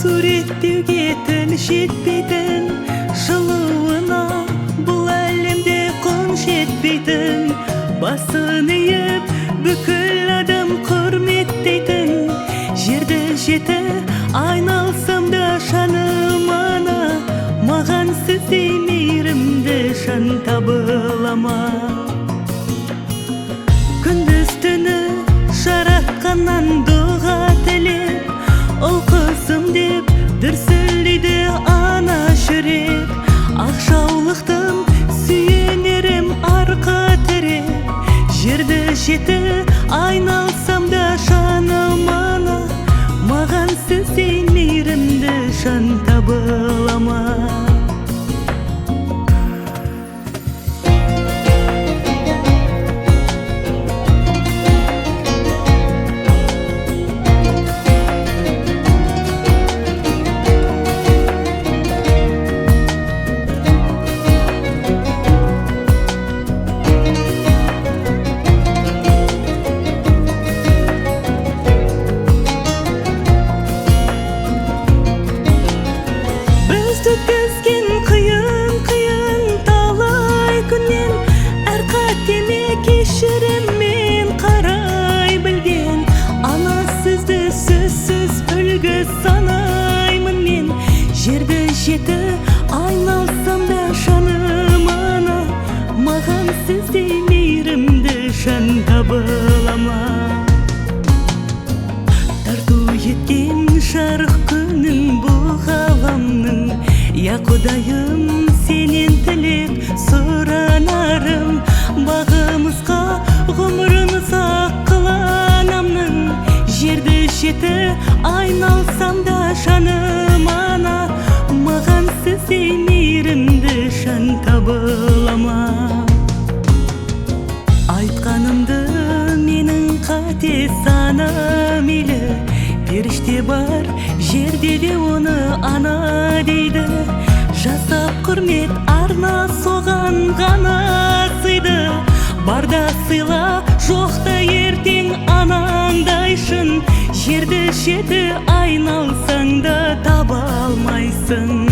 Суреттеуге тіл жетпейтін, жылуына бұл әлемде қол жетпейтін, басын иіп бүкіл адам құрметтейтін, жерді жеті айналсам да шаным ана, маған сіздей мейірімді жан табыла ма? Күндіз түні жаратқаннан дұға тілеп, ұл қызым деп дүрсілдейді ана жүрек. Ақжаулықтың сүйенерім арқа тірек, жерді жеті айналсам да жаным ана, маған сіздей мейірімді жан табыла ма? Өткізген қиын талай күннен, әр қатеме кешіріммен қарай білген, ана сізді сөзсіз үлгі санаймын мен. Жерді жеті айналсам да жаным ана, маған сіздей мейірімді жан табыла ма? Тарту еткен жарық күнің бұл ғаламның, я Құдайым сенен тілеп сұранарым, бағымызға ғұмырын ұзақ қыланамның. Жерді жеті айналсам да жаным ана, маған сіздей мейірімді жан табыла ма? Айтқанымды менің қате санам мейлі, періште бар жерде де оны ана дейді. Жасап құрмет арна соған ғана сыйды, барда сыйла жоқта ертең анаңдай шын. Жерді жеті айналсаң да таба алмайсың.